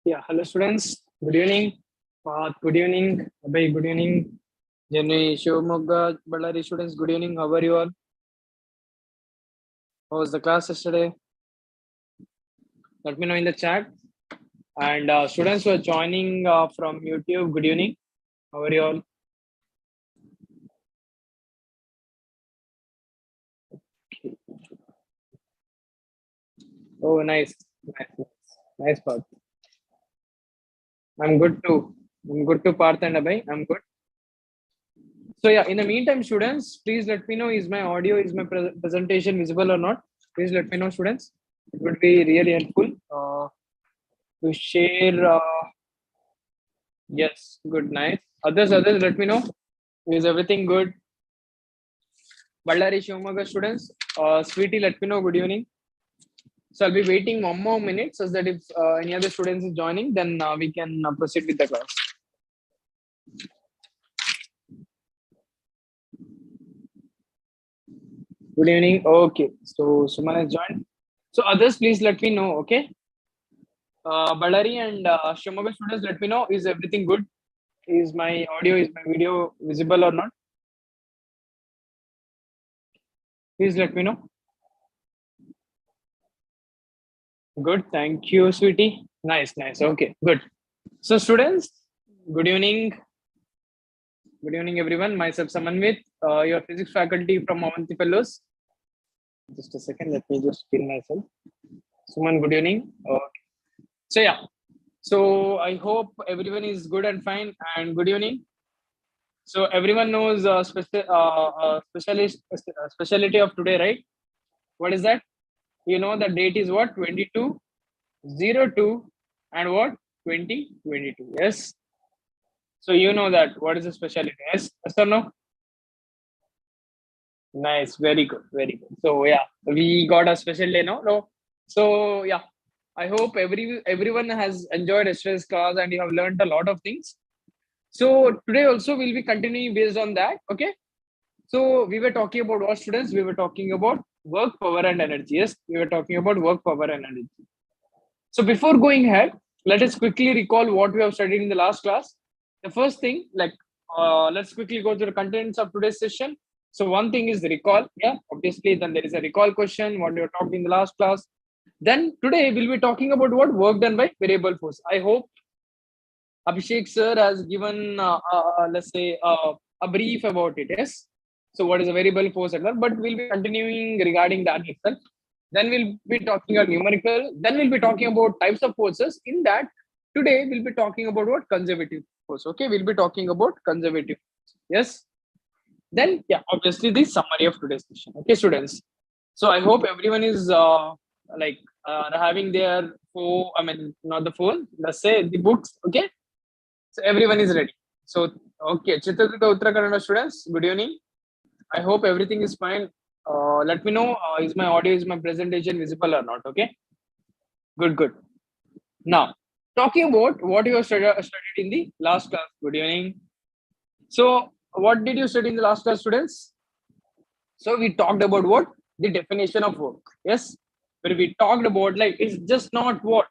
Yeah, hello students. Good evening. Good evening. Abhay, good evening. Jenny, Shivamogga, Ballari students, good evening. How are you all? How was the class yesterday? Let me know in the chat. And students who are joining from YouTube, good evening. How are you all? Oh, nice. Nice part. I'm good too. I'm good too, Parth and Abhay. I'm good. So yeah, in the meantime, students, please let me know, is my audio, is my presentation visible or not? Please let me know, students. It would be really helpful to share. Yes, good, nice. Others, let me know. Is everything good? Ballari Shivamogga students, Sweetie, let me know. Good evening. So I'll be waiting one more minute so that if any other students is joining, then we can proceed with the class. Good evening. Okay, so Suman has joined. So others, please let me know. Okay. Ballari and Shivamogga students, let me know. Is everything good? Is my audio, is my video visible or not? Please let me know. Good. Thank you, sweetie. Nice, nice. Okay, good. So students, good evening. Good evening, everyone. Myself, Samanvit, your physics faculty from Avantifellows. Just a second. Let me just kill myself. Suman, good evening. So yeah. So I hope everyone is good and fine. And good evening. So everyone knows speciality of today, right? What is that? You know the date is what? 22/02 and what? 2022. Yes. So you know that. What is the speciality? Yes or no? Nice. Very good. Very good. So yeah, we got a special day now. No. So yeah, I hope everyone has enjoyed yesterday's class and you have learned a lot of things. So today also we'll be continuing based on that. Okay. So we were talking about what, students? We were talking about work, power, and energy. Yes, we were talking about work, power, and energy. So before going ahead, let us quickly recall what we have studied in the last class. The first thing, let's quickly go to the contents of today's session. So one thing is the recall. Yeah, obviously, then there is a recall question, what we talked in the last class. Then today we'll be talking about what work done by variable force. I hope Abhishek sir has given, let's say, a brief about it. Yes. So what is a variable force and all, but we'll be continuing regarding that itself. Then we'll be talking about numerical. Then we'll be talking about types of forces. In that, today we'll be talking about what conservative force. Okay, we'll be talking about conservative. Yes. Then yeah, obviously the summary of today's session. Okay, students. So I hope everyone is like having their phone. I mean, not the phone. Let's say the books. Okay. So everyone is ready. So okay, Chitraduga Uttarakhand students, good evening. I hope everything is fine. Let me know, is my audio, is my presentation visible or not? Okay, good, good. Now, talking about what you have studied in the last class. Good evening. So, what did you study in the last class, students? So we talked about what? The definition of work. Yes, but we talked about like it's just not what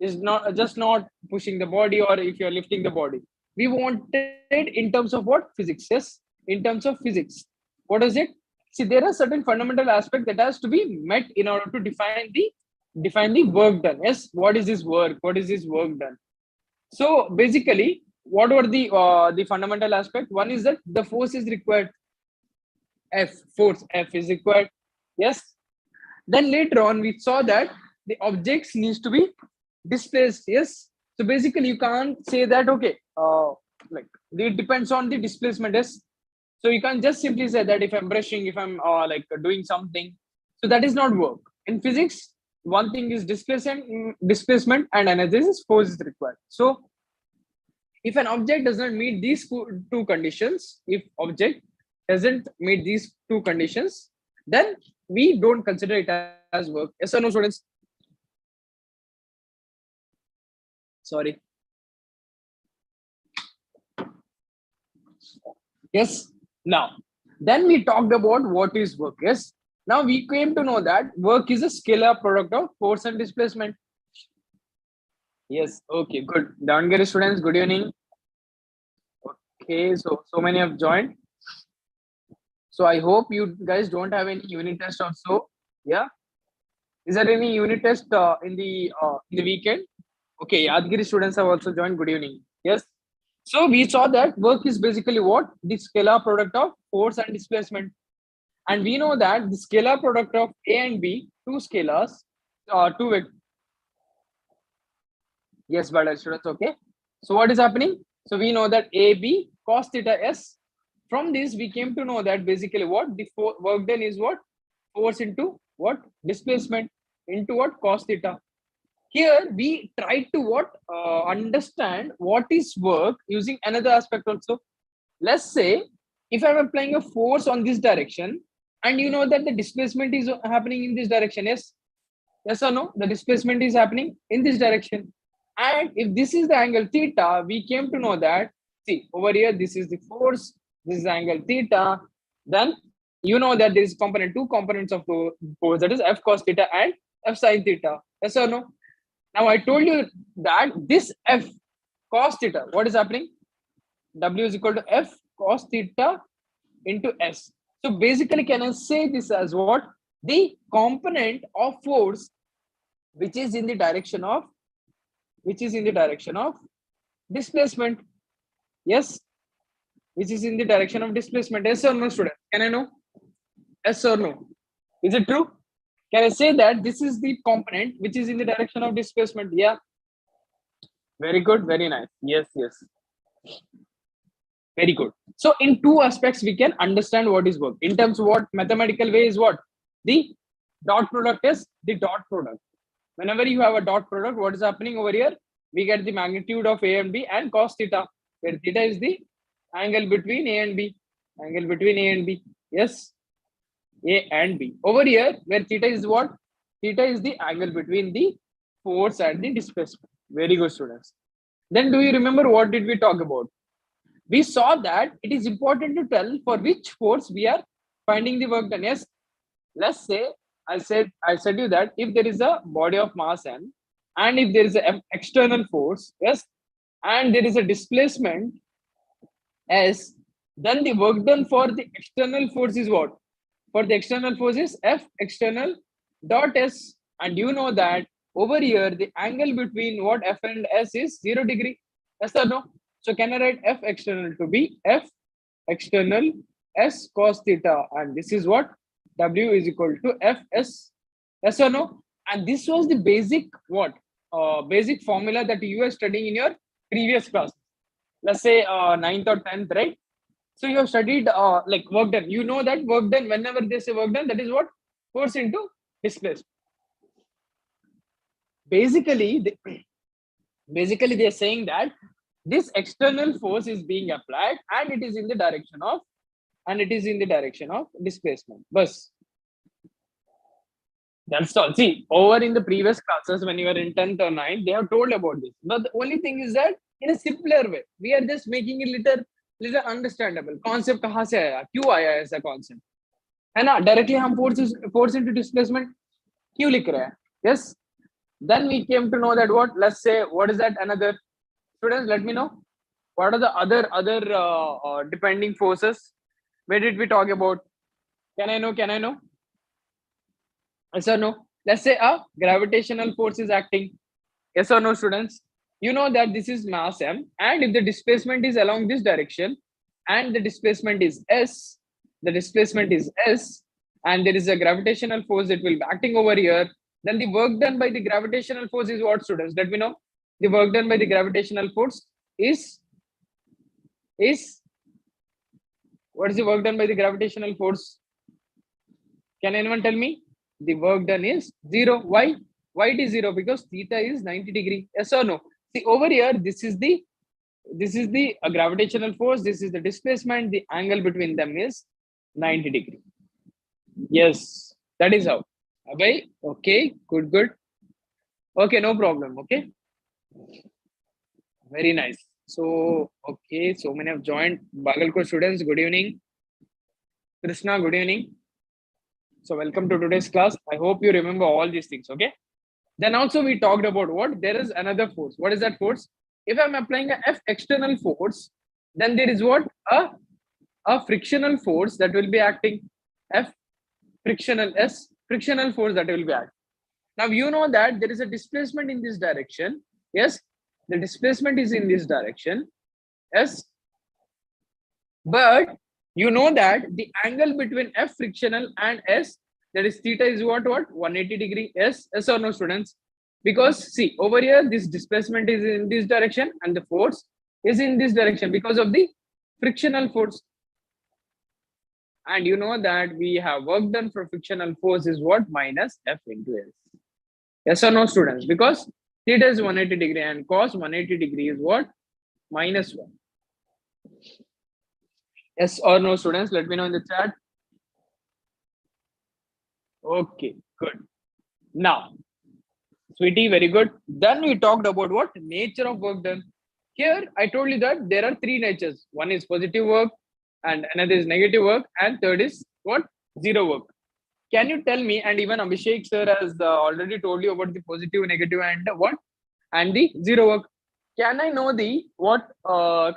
is not just not pushing the body or if you're lifting the body. We wanted in terms of what? Physics. Yes, in terms of physics. What is it? See, there are certain fundamental aspects that has to be met in order to define the work done. Yes, what is this work? What is this work done? So basically, what were the fundamental aspect? One is that the force is required. Force F is required. Yes. Then later on, we saw that the objects needs to be displaced. Yes. So basically, you can't say that okay, like it depends on the displacement. Yes. So you can't just simply say that if I'm brushing, if I'm like doing something, so that is not work. In physics, one thing is displacement, and another is force is required. So if an object does not meet these two conditions, if object doesn't meet these two conditions, then we don't consider it as work. Yes or no, students? Sorry. Yes. Now, then we talked about what is work. Yes. Now we came to know that work is a scalar product of force and displacement. Yes. Okay. Good. Downgrade students. Good evening. Okay. So many have joined. So I hope you guys don't have any unit test or so. Yeah. Is there any unit test in the weekend? Okay. Yadgiri students have also joined. Good evening. Yes. So we saw that work is basically what? The scalar product of force and displacement. And we know that the scalar product of A and B, two scalars, two vectors. Yes, but students, okay. So what is happening? So we know that AB cos theta S. From this, we came to know that basically what the work done is what? Force into what? Displacement into what? Cos theta. Here we try to what? Understand what is work using another aspect also. Let's say if I'm applying a force on this direction and you know that the displacement is happening in this direction. Yes, yes or no? The displacement is happening in this direction. And if this is the angle theta, we came to know that, see, over here, this is the force, this is the angle theta. Then you know that there is two components of force, that is F cos theta and F sin theta. Yes or no? Now I told you that this F cos theta, what is happening? W is equal to F cos theta into S. So basically, can I say this as what? The component of force which is in the direction of displacement. Yes, which is in the direction of displacement. Yes or no, student? Can I know? Yes or no? Is it true? Can I say that this is the component which is in the direction of displacement? Yeah. Very good. Very nice. Yes, yes. Very good. So in two aspects, we can understand what is work. In terms of what mathematical way is what? The dot product is the dot product. Whenever you have a dot product, what is happening over here? We get the magnitude of A and B and cos theta, where theta is the angle between A and B. Angle between A and B. Yes, A and B. Over here, where theta is what? Theta is the angle between the force and the displacement. Very good, students. Then do you remember what did we talk about? We saw that it is important to tell for which force we are finding the work done. Yes, let's say I said you that if there is a body of mass m and if there is an external force, yes, and there is a displacement s, then the work done for the external force is what? For the external force is F external dot S. And you know that over here the angle between what F and S is 0 degree. Yes or no? So can I write F external to be F external S cos theta, and this is what? W is equal to Fs. Yes or no? And this was the basic what? Basic formula that you were studying in your previous class. Let's say 9th or 10th, right? So you have studied like work done. You know that work done, whenever they say work done, that is what? Force into displacement. Basically, they're saying that this external force is being applied and it is in the direction of displacement. Bus. That's all. See, over in the previous classes, when you were in 10th or 9th, they have told about this. But the only thing is that in a simpler way, we are just making it little understandable. Concept कहाँ से आया? क्यों आया ऐसा concept? है ना? Directly हम force into displacement क्यों लिख रहे हैं? Yes. Then we came to know that what? Let's say what is that another? Students, let me know. What are the other depending forces? Where did we talk about? Can I know? Yes or no? Let's say a gravitational force is acting. Yes or no, students? You know that this is mass m, and if the displacement is along this direction, and the displacement is s, and there is a gravitational force that will be acting over here, then the work done by the gravitational force is what, students? Let me know. The work done by the gravitational force is what is the work done by the gravitational force? Can anyone tell me? The work done is 0. Why? Why it is 0? Because theta is 90 degree. Yes or no? See, over here, this is the gravitational force. This is the displacement. The angle between them is 90 degree. Yes, that is how. Okay, good. Okay, no problem. Okay, very nice. So, okay, so many have joined. Bagalkot students, good evening. Krishna, good evening. So welcome to today's class. I hope you remember all these things, okay? Then also we talked about what? There is another force. What is that force? If I'm applying a F external force, then there is what? A frictional force that will be acting. F frictional S frictional force that will be acting. Now you know that there is a displacement in this direction. Yes, the displacement is in this direction. Yes, but you know that the angle between F frictional and S, that is theta, is what 180 degree. Yes or no, students? Because see over here this displacement is in this direction and the force is in this direction because of the frictional force. And you know that we have work done for frictional force is what? Minus F into S. Yes or no, students? Because theta is 180 degree and cos 180 degree is what? Minus 1. Yes or no, students? Let me know in the chat. Okay, good. Now, sweetie, very good. Then we talked about what? Nature of work done. Here, I told you that there are three natures. One is positive work, and another is negative work, and third is what? Zero work. Can you tell me? And even Abhishek sir has already told you about the positive, negative, and what? And the zero work. Can I know the what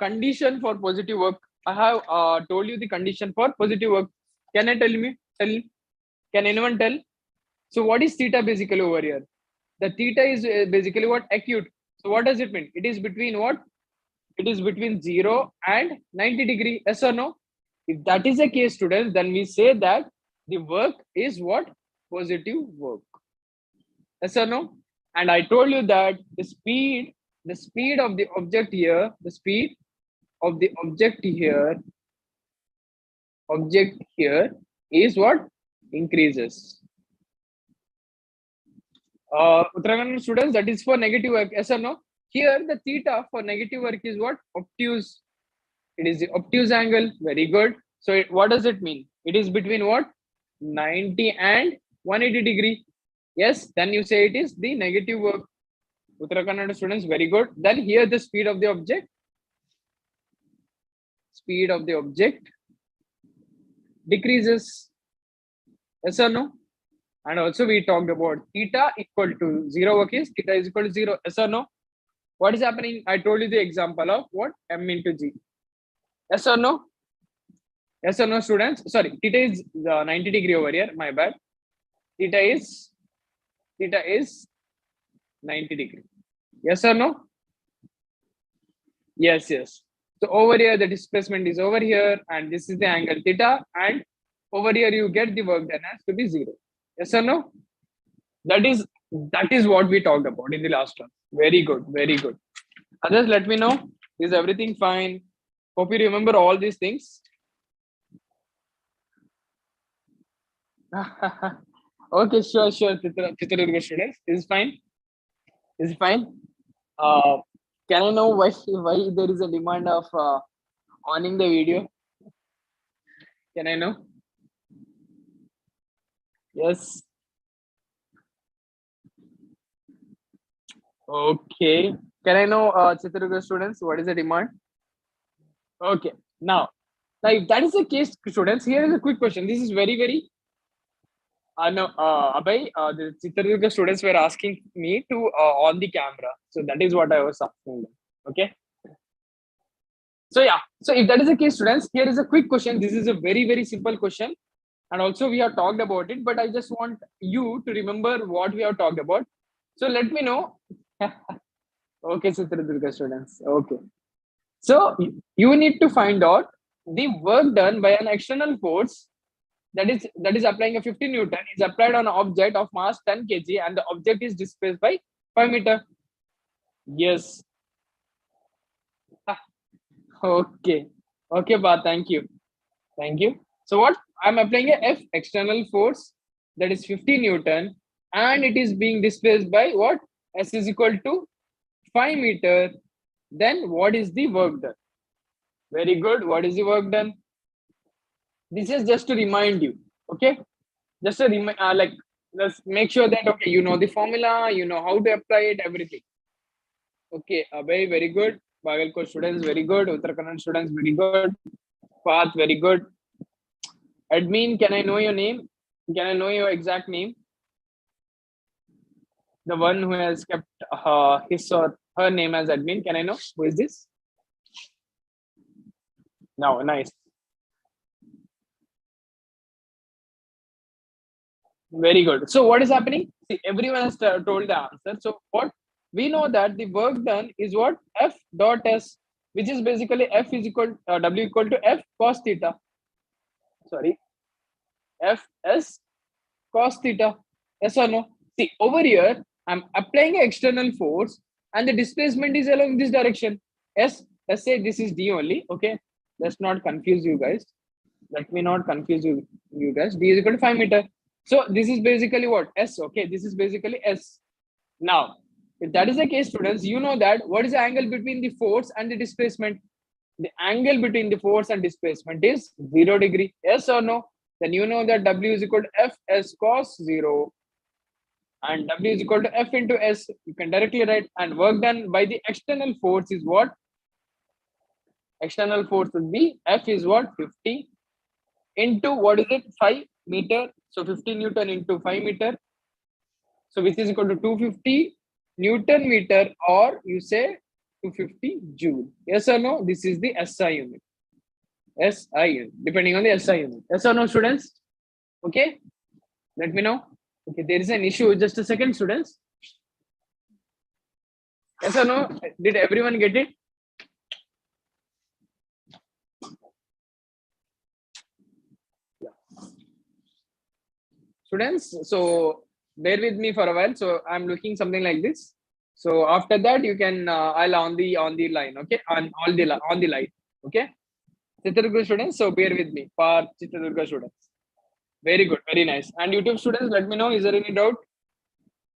condition for positive work? I have told you the condition for positive work. Can I tell me? Can anyone tell? So what is theta basically over here? The theta is basically what? Acute. So what does it mean? It is between what? It is between 0 and 90 degree. Yes or no? If that is the case, students, then we say that the work is what? Positive work. Yes or no? And I told you that the speed of the object here, the speed of the object here is what? Increases. Uttarakhand students, that is for negative work. Yes or no? Here the theta for negative work is what? Obtuse. It is the obtuse angle. Very good. So what does it mean? It is between what? 90 and 180 degree. Yes, then you say it is the negative work. Uttarakhand students, very good. Then here the speed of the object decreases. Yes or no? And also we talked about theta equal to 0 work is theta is equal to 0. Yes or no? What is happening? I told you the example of what? M into G. Yes or no? Yes or no, students? Sorry, theta is 90 degree over here. My bad. Theta is 90 degree. Yes or no? Yes. So over here the displacement is over here, and this is the angle theta, and over here you get the work done has to be 0. Yes or no? That is what we talked about in the last one. Very good. Others, let me know. Is everything fine? Hope you remember all these things. Okay, sure. Chitradurga students, is fine. Can I know why there is a demand of owning the video? Can I know? Yes. Okay. Can I know, Chitradurga students, what is the demand? Okay. Now, if that is the case, students, here is a quick question. This is very. No, Abhay, the Chitradurga students were asking me to on the camera, so that is what I was asking them. Okay. So yeah, so if that is the case, students, here is a quick question. This is a very simple question, and also we have talked about it, but I just want you to remember what we have talked about. So let me know. Okay, Chitradurga students. Okay. So you need to find out the work done by an external force that is applying a 50 Newton is applied on an object of mass 10 kg, and the object is displaced by 5 meter. Yes. Okay. Okay, Ba. Thank you. So what? I'm applying a F external force that is 50 Newton, and it is being displaced by what? S is equal to 5 meter. Then what is the work done? Very good. What is the work done? This is just to remind you. Okay. Just to like, let's make sure that okay, you know the formula, you know how to apply it, everything. Okay, Abhay, very good. Bagalkot students, very good. Uttarakhand students, very good. Path, very good. Admin, can I know your name? Can I know your exact name? The one who has kept his or her name as admin. Can I know who is this? No, nice. Very good. So what is happening? See, everyone has told the answer. So what we know that the work done is what F dot S, which is basically F is equal W equal to F cos theta. Sorry, F S cos theta. Yes or no? See, over here, I'm applying an external force and the displacement is along this direction. Yes, let's say this is D only. Okay, let's not confuse you guys. Let me not confuse you guys. D is equal to 5 meter. So this is basically what? S. Okay, this is basically S. Now, if that is the case, students, you know that what is the angle between the force and the displacement? The angle between the force and displacement is 0 degree. Yes or no? Then you know that W is equal to F S cos 0 and W is equal to F into S. You can directly write, and work done by the external force is what? External force would be F is what? 50 into what is it? 5 meter. So 50 Newton into 5 meter. So which is equal to 250 Newton meter, or you say 250 Joule. Yes or no? This is the SI unit. SI unit, depending on the SI unit. Yes or no, students? Okay. Let me know. Okay, there is an issue. Just a second, students. Yes or no? Did everyone get it? Yeah. Students, so bear with me for a while. So I'm looking something like this. So after that, you can I'll on the line. Okay, on the line. Okay. Chitraduga students, so bear with me. For Chitraduga students. Very good, very nice. And YouTube students, let me know. Is there any doubt?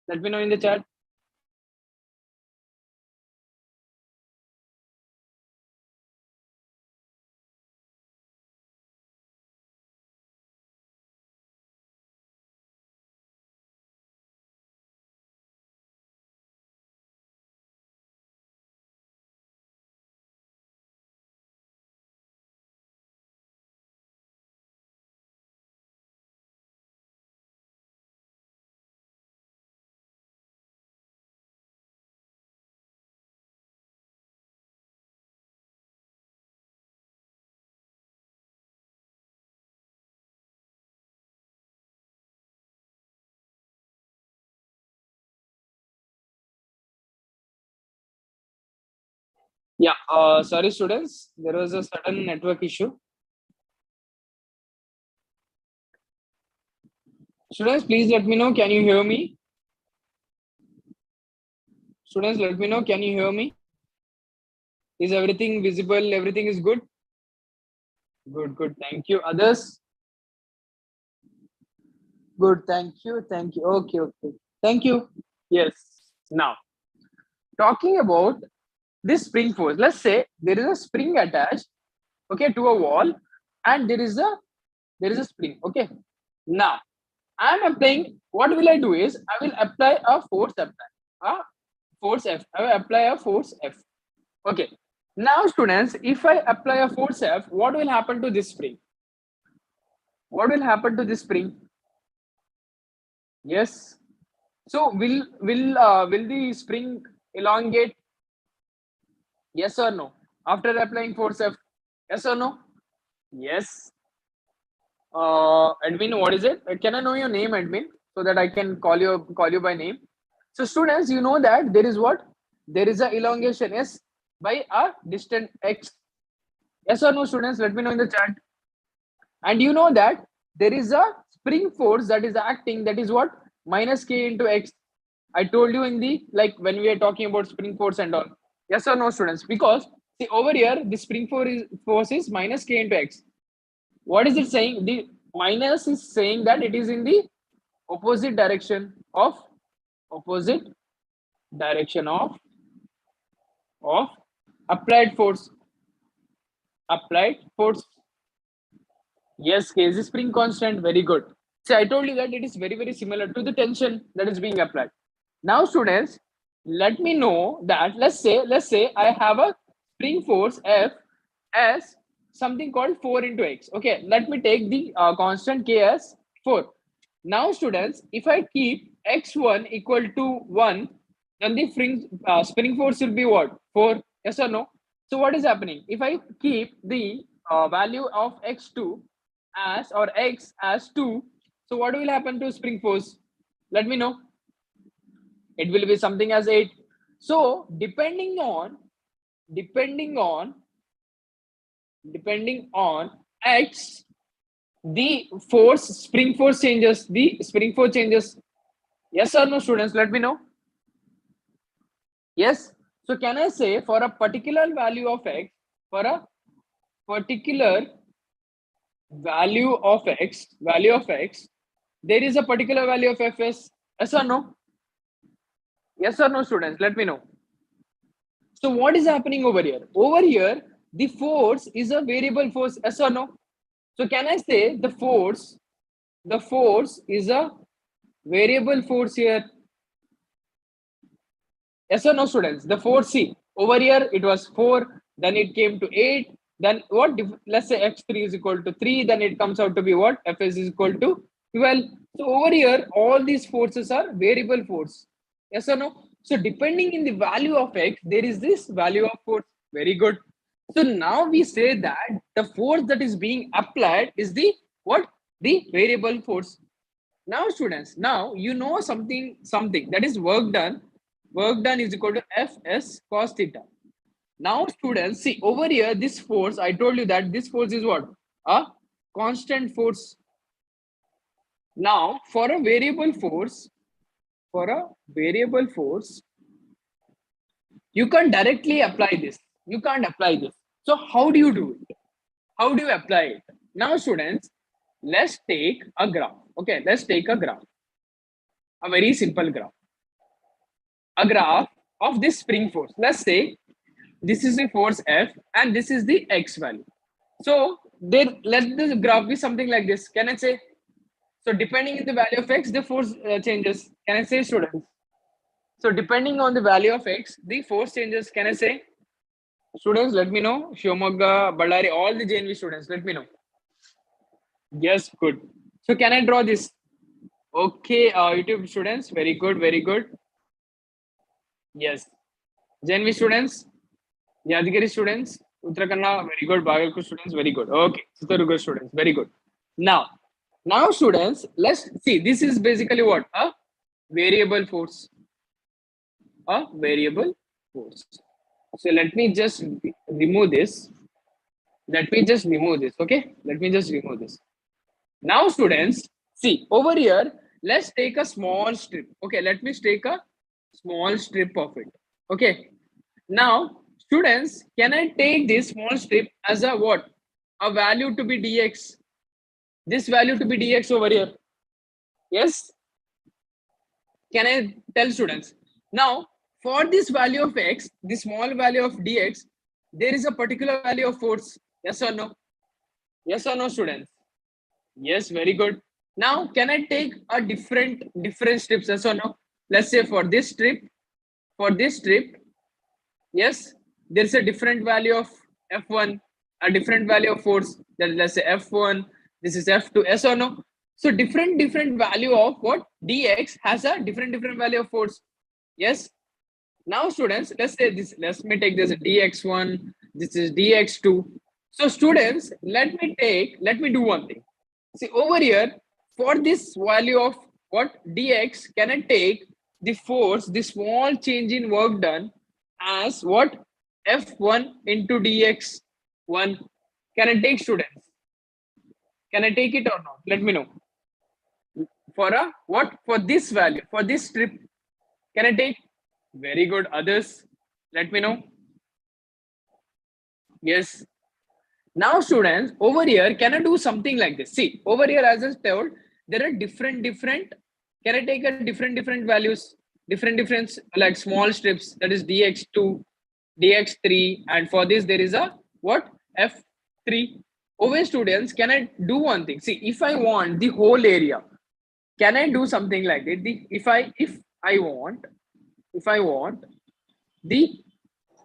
Let me know in the chat. Yeah, sorry, students. There was a sudden network issue. Students, please let me know. Can you hear me? Students, let me know. Can you hear me? Is everything visible? Everything is good? Good, good. Thank you. Others? Good. Thank you. Thank you. Okay, okay. Thank you. Yes. Now, talking about this spring force. Let's say there is a spring attached, okay, to a wall, and there is a spring. Okay. Now, I'm applying. What will I do is I will apply a force force F. I will apply a force F. Okay. Now, students, if I apply a force F, what will happen to this spring? What will happen to this spring? Yes. So will the spring elongate? Yes or no? After applying force F, yes or no? Yes. Admin, what is it? Can I know your name, admin, so that I can call you by name? So students, you know that there is what? There is a elongation S by a distant X. Yes or no, students? Let me know in the chat. And you know that there is a spring force that is acting, that is what? Minus K into X. I told you in the, like, when we are talking about spring force and all. Yes or no, students? Because see over here, the spring force is minus K into X. What is it saying? The minus is saying that it is in the opposite direction of opposite direction of applied force. Applied force. Yes, K is the spring constant. Very good. See, I told you that it is very, very similar to the tension that is being applied. Now, students, let me know that let's say I have a spring force F as something called 4 into X. Okay, let me take the constant K as 4. Now, students, if I keep x1 equal to 1, then the spring force will be what? 4. Yes or no? So what is happening? If I keep the value of x2 as or x as 2, so what will happen to spring force? Let me know. It will be something as 8. So depending on depending on x, the spring force changes. The spring force changes. Yes or no, students? Let me know. Yes. So can I say for a particular value of x, for a particular value of x, there is a particular value of fs. Yes or no? Yes or no, students? Let me know. So what is happening over here? Over here, the force is a variable force. Yes or no? So can I say the force is a variable force here? Yes or no, students? The force, see, over here it was 4, then it came to 8, then what? Let's say x3 is equal to 3, then it comes out to be what? Fs is equal to 12. So over here, all these forces are variable force. Yes or no? So depending in the value of x, there is this value of force. Very good. So now we say that the force that is being applied is the what? The variable force. Now, students, now you know something that is work done. Work done is equal to Fs cos theta. Now, students, see over here, this force, I told you that this force is what? A constant force. Now, for a variable force, you can't directly apply this. You can't apply this. So, how do you do it? How do you apply it? Now, students, let's take a graph. Okay, let's take a graph. A very simple graph. A graph of this spring force. Let's say this is the force F and this is the X value. So there, let the graph be something like this. Can I say? So depending on the value of X, the force changes. Can I say, students? So depending on the value of X, the force changes. Can I say? Students, let me know. Shivamogga, Ballari, all the JNV students, let me know. Yes, good. So can I draw this? Okay, YouTube students, very good, very good. Yes. JNV students, Yadgiri students, Uttarakhand, very good. Bagalkot students, very good. Okay, Chitraduga students, very good. Now students, let's see. This is basically what? A variable force. A variable force. So let me just remove this. Let me just remove this. Okay, let me just remove this. Now, students, see over here. Let's take a small strip. Okay, let me take a small strip of it. Okay. Now, students, can I take this small strip as a what? A value to be dx. This value to be dx over here. Yes. Can I tell students? Now, for this value of x, the small value of dx, there is a particular value of force. Yes or no? Yes or no, students? Yes, very good. Now, can I take a different strips? Yes or no? Let's say for this strip, yes, there's a different value of F1, a different value of force. That let's say F1, this is F2, yes or no? So different value of what? Dx has a different value of force. Yes. Now, students, let's say this, let me take this dx1, this is dx2. So, students, let me do one thing. See, over here, for this value of what? Dx, can I take the force, the small change in work done as what? F1 into dx1. Can I take, students? Can I take it or not? Let me know. For a what? For this value, for this strip, can I take? Very good. Others, let me know. Yes. Now, students, over here, can I do something like this? See, over here, as I told, there are different. Can I take a different values, different like small strips? That is dx2, dx3, and for this there is a what? F3. Over students, can I do one thing? See, if I want the whole area, can I do something like it? If I want the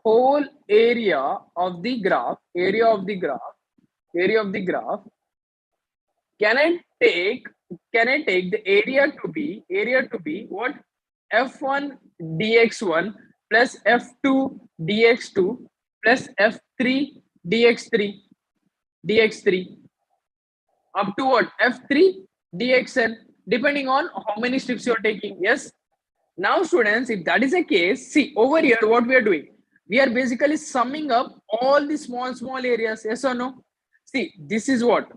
whole area of the graph, can I take can I take the area to be what? F1 dx1 plus F2 dx2 plus F3 dx3 up to what? F3 dxn, depending on how many strips you're taking. Yes. Now, students, if that is the case, see over here what we are doing. We are basically summing up all the small areas. Yes or no? See, this is what.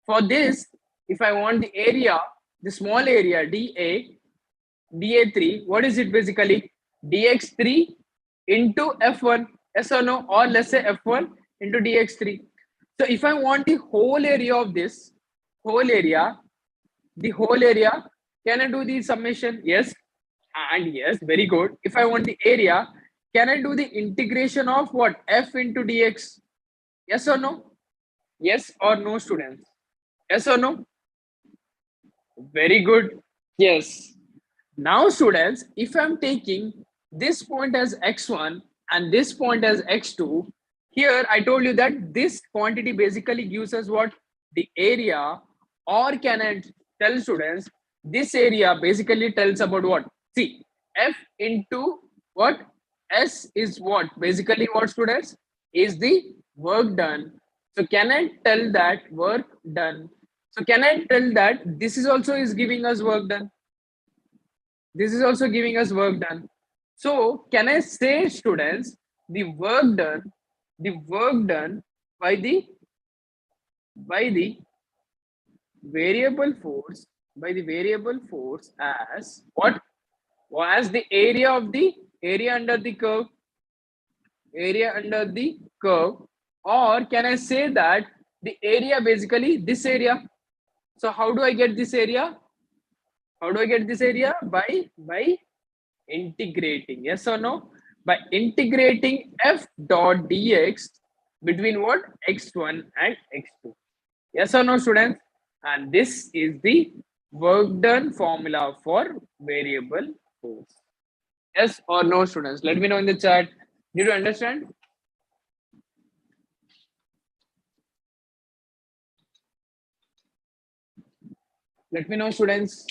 For this, if I want the area, the small area dA3, what is it basically? dx3 into F1. Yes or no? Or let's say F1 into dx3. So if I want the whole area of this, whole area, the whole area, can I do the summation? Yes. And yes, very good. If I want the area, can I do the integration of what? F into dx? Yes or no? Yes or no, students? Yes or no? Very good. Yes. Now, students, if I'm taking this point as x1 and this point as x2, here I told you that this quantity basically gives us what? The area, or can I tell students, this area basically tells about what? See, F into what? S is what? Basically what, students? Is the work done. So can I tell that work done? So can I tell that this is also is giving us work done? This is also giving us work done. So can I say, students, the work done by the variable force, as what? As the area of the area under the curve, or can I say that the area basically this area? So how do I get this area? How do I get this area? By integrating. Yes or no? By integrating f dot dx between what? X1 and x2. Yes or no, students? And this is the work done formula for variable force. Yes or no, students? Let me know in the chat. Did you understand? Let me know, students.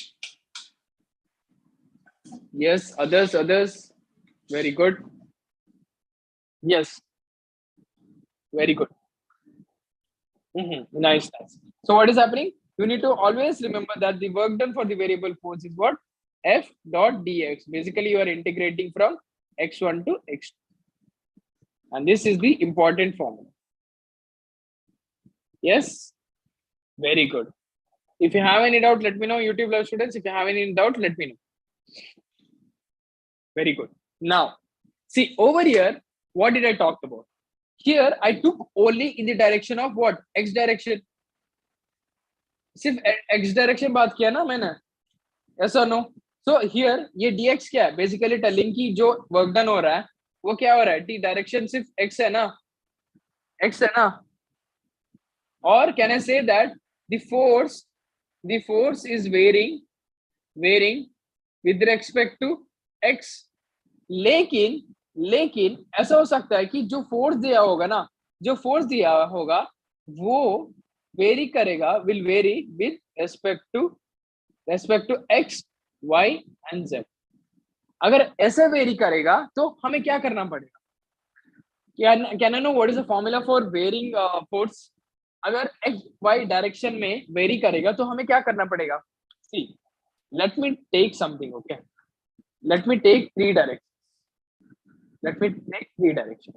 Yes, others. Very good. Yes, very good. Nice. So what is happening? You need to always remember that the work done for the variable force is what? F dot dx. Basically, you are integrating from x1 to x2. And this is the important formula. Yes? Very good. If you have any doubt, let me know. YouTube Live students, if you have any doubt, let me know. Very good. Now, see over here, what did I talk about? Here, I took only in the direction of what? X direction. सिर्फ x direction बात किया ना मैंने, yes or no? So here ये dx क्या है? Basically telling कि जो work done हो रहा है वो क्या हो रहा है? t डायरेक्शन सिर्फ x है ना, x है ना? Or can I say that the force is varying with respect to x? लेकिन ऐसा हो सकता है कि जो फोर्स दिया होगा ना, जो फोर्स दिया होगा वो वेरी करेगा, will vary with respect to x, y and z. अगर ऐसे वेरी करेगा तो हमें क्या करना पड़ेगा? Can I know what is the formula for varying force? अगर x y डायरेक्शन में वेरी करेगा तो हमें क्या करना पड़ेगा? See, let me take something. Okay, let me take three directions.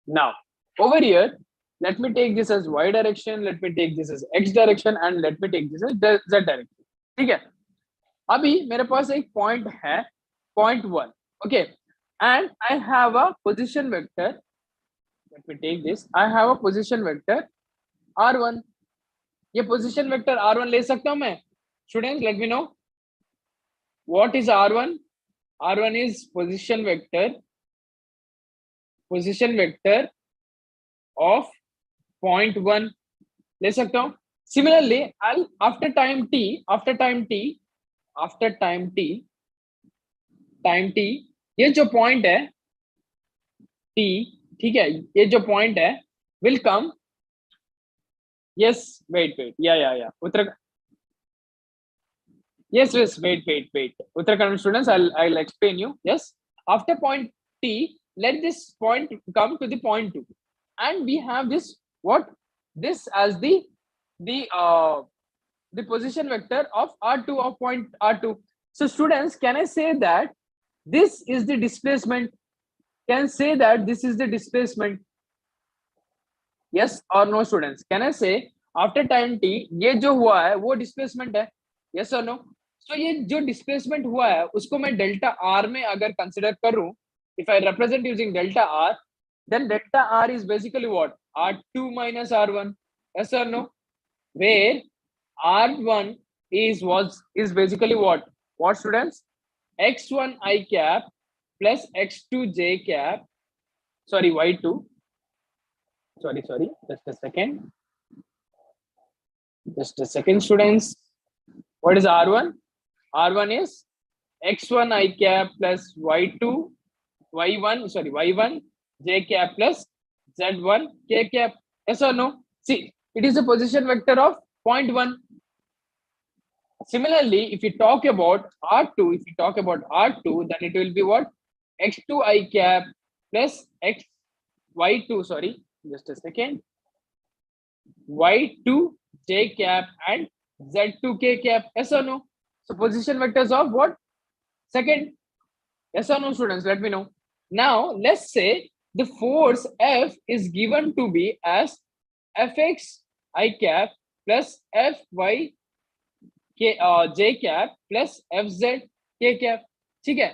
Now, over here, let me take this as y direction, let me take this as x direction, and let me take this as z direction. ठीक है? अभी मेरे पास एक point है, point 1. Okay, and I have a position vector. Let me take this. I have a position vector r1. ये position vector r1 ले सकता हूँ मैं? Students, let me know. What is r1? R1 is position vector of point 1. ले सकता हूँ. Similarly, I'll after time t, ये जो point है t, ठीक है, ये जो point है will come. Yes, wait, yeah. Yes, yes, wait. Uttarakhand students, I'll explain you. Yes, after point T, let this point come to the point 2. And we have this, what? This as the position vector of R2 of point R2. So students, can I say that this is the displacement? Can say that this is the displacement? Yes or no students? Can I say after time t ये जो हुआ है वो displacement है? Yes or no? So ये जो displacement हुआ है उसको मैं delta r में अगर consider करूं, if I represent using delta r, then delta r is basically what? R2 minus R1. Yes or no? Where R1 is basically what? What students? X1 I cap plus X2 J cap. Sorry, Y2. Sorry. Just a second. Students. What is R1? R1 is X1 I cap plus Y2, Y1 J cap plus Z1 K cap. Yes or no? See, it is a position vector of 0.1. Similarly, if you talk about R2, then it will be what? X2 I cap plus Y2, just a second. Y2 J cap and Z2 K cap. Yes or no? So position vectors of what? Second. Yes or no, students? Let me know. Now, let's say the force F is given to be as Fx I cap plus Fy J cap plus Fz K cap. ठीक है,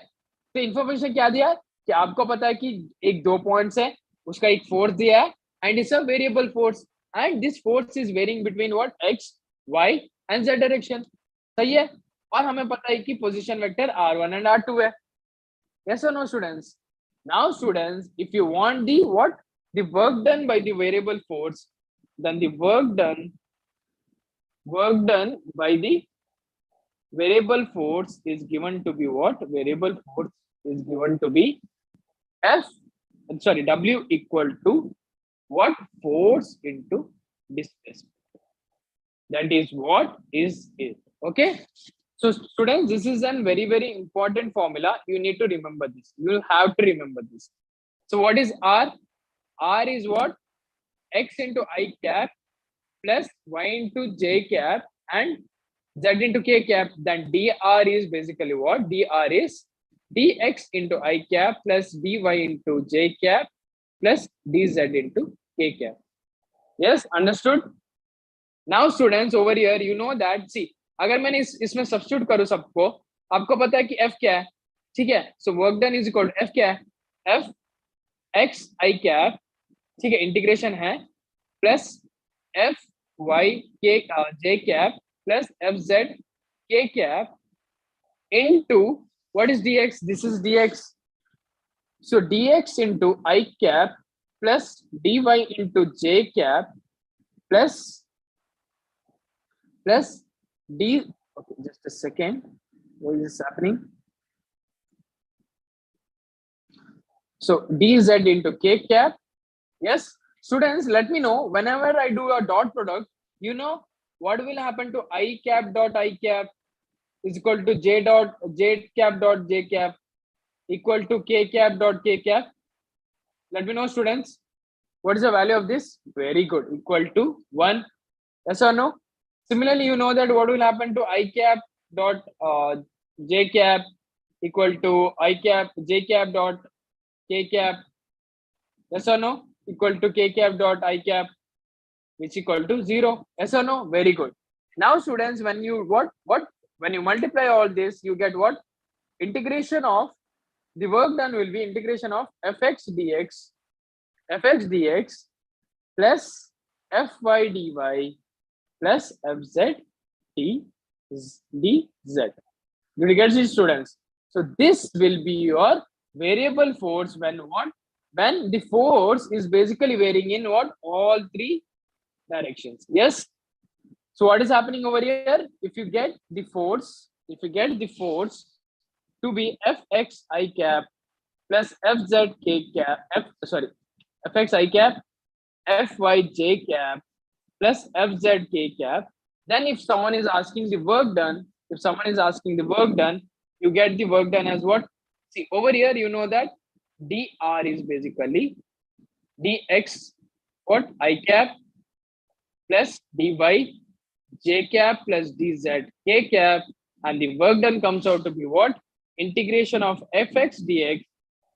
तो information क्या दिया कि आपको पता है कि एक दो पॉइंट्स है, उसका एक फोर्स दिया है and it's a variable force and this force is varying between what? x, y and z direction. सही है, और हमें पता है कि position vector r1 and r2 है. Yes or no, students? Now, students, if you want the what? The work done by the variable force, then the work done by the variable force is given to be what? Variable force is given to be W equal to what? Force into displacement. That is what is it. Okay. So students, this is a very important formula. You need to remember this. You have to remember this. So what is R? R is what? X into I cap plus Y into J cap and Z into K cap. Then dr is basically what? Dr is dx into I cap plus dy into J cap plus dz into K cap. Yes, understood? Now students, over here you know that, see, अगर मैंने इसमें substitute करूं सबको, आपको पता है कि F क्या है. ठीक है, so work done is equal to F क्या है? F x I cap, ठीक है, इंटीग्रेशन है, plus F y k J cap plus F z K cap into what is dx? This is dx. So dx into I cap plus dy into J cap plus d. Okay, just a second. What is this happening? So dz into K cap. Yes, students, let me know whenever I do a dot product, you know what will happen to I cap dot I cap is equal to J cap dot J cap equal to K cap dot K cap. Let me know, students, what is the value of this? Very good, equal to 1. Yes or no? Similarly, you know that what will happen to I cap dot J cap equal to I cap J cap dot K cap. Yes or no? Equal to K cap dot I cap, which equal to 0. Yes or no? Very good. Now, students, when you when you multiply all this, you get what? Integration of the work done will be integration of fx dx plus fy dy plus fz dz. Did you get it, students? So this will be your variable force when what? When the force is basically varying in what? All three directions. Yes. So what is happening over here? If you get the force to be fx I cap plus fz k cap, fx I cap, fy j cap plus fz k cap. Then if someone is asking the work done, if someone is asking the work done, you get the work done as what? See, over here, you know that dr is basically dx, what? I cap plus dy j cap plus dz k cap, and the work done comes out to be what? Integration of fx dx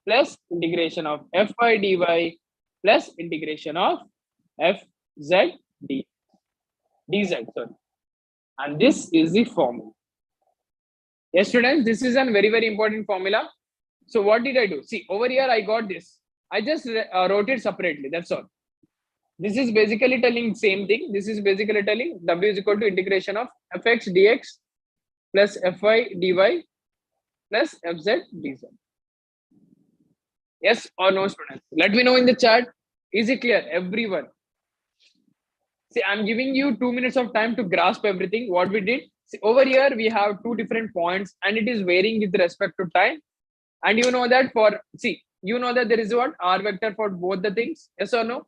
plus integration of fy dy plus integration of fz dz. Sorry. And this is the formula. Yes, students, this is a very, very important formula. So what did I do? See, over here, I got this. I just wrote it separately. That's all. This is basically telling same thing. This is basically telling w is equal to integration of fx dx plus fy dy plus fz dz. Yes or no, students? Let me know in the chat. Is it clear, everyone? See, I'm giving you 2 minutes of time to grasp everything what we did. See, over here we have two different points, and it is varying with respect to time. And you know that for, see, you know that there is what? R vector for both the things. Yes or no?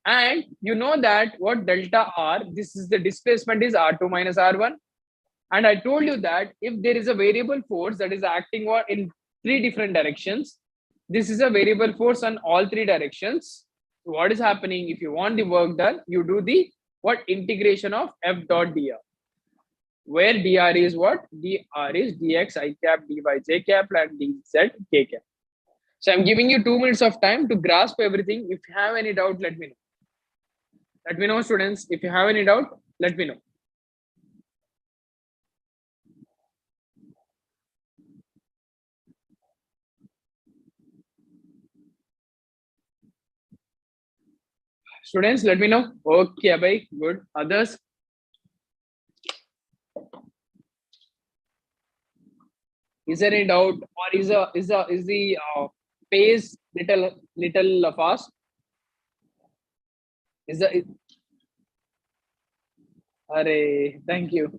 And you know that what delta R, this is the displacement is R2 minus R1. And I told you that if there is a variable force that is acting in three different directions, this is a variable force on all three directions. So what is happening? If you want the work done, you do the what? Integration of f dot dr, where dr is what? Dr is dx I cap dy j cap and dz k cap. So I'm giving you 2 minutes of time to grasp everything. If you have any doubt, let me know. Let me know, students. If you have any doubt, let me know. Students, let me know. Okay, Abhay, good. Others? Is there any doubt, or is the pace little fast? Is the Array, thank you.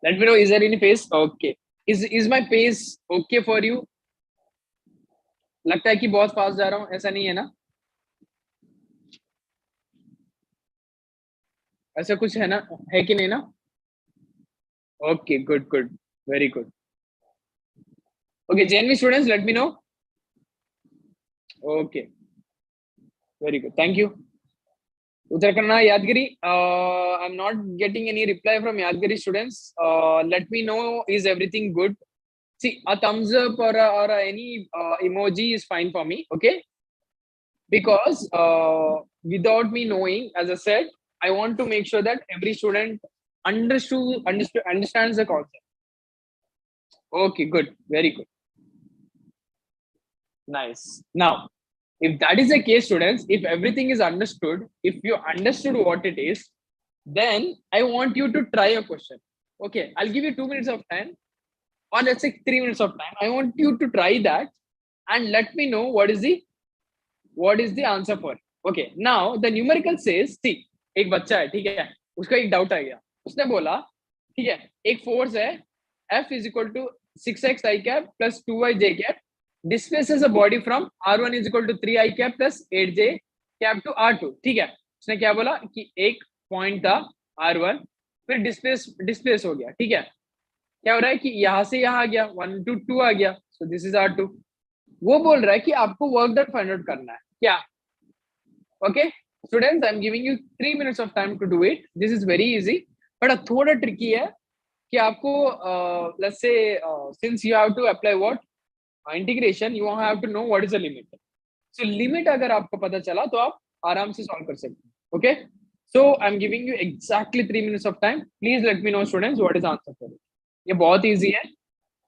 Let me know. Is there any pace? Okay. Is my pace okay for you? लगता है कि बहुत fast जा रहा हूँ, ऐसा नहीं है ना? ऐसा कुछ है ना, है कि नहीं ना? Okay, good, very good. Okay, JNV students, let me know. Okay, very good. Thank you. Uttarakhand, Yadgiri, I'm not getting any reply from Yadgiri students. Let me know, is everything good? See, a thumbs up or any emoji is fine for me, okay? Because without me knowing, as I said, I want to make sure that every student understands the concept. Okay, good, very good. Nice. Now, if that is the case, students, if everything is understood, if you understood what it is, then I want you to try a question. Okay, I'll give you 2 minutes of time, or let's say 3 minutes of time. I want you to try that and let me know what is the answer for it. Okay, now the numerical says, see, एक बच्चा है, ठीक है, उसका एक doubt आ गया, उसने बोला, ठीक है, एक फोर्स है, F is equal to 6x I cap plus 2y j cap displaces a body from R1 is equal to 3i cap plus 8j cap to R2. ठीक है, उसने क्या बोला कि एक पॉइंट था R1, फिर डिस्प्लेस हो गया, ठीक है, क्या हो रहा है कि यहां से यहां आ गया, 1 to 2 आ गया, सो दिस इज R2. वो बोल रहा है कि आपको वर्क डन फाइंड आउट करना है क्या? Okay students, I am giving you 3 minutes of time to do it. This is very easy, but थोड़ा ट्रिकी है कि आपको let's say since you have to apply what integration, you have to know what is the limit. So limit अगर आपको पता चला तो आप आराम से सॉल्व कर सकते हैं. Okay, so I am giving you exactly 3 minutes of time. Please let me no students what is answer for it. ये बहुत इजी है,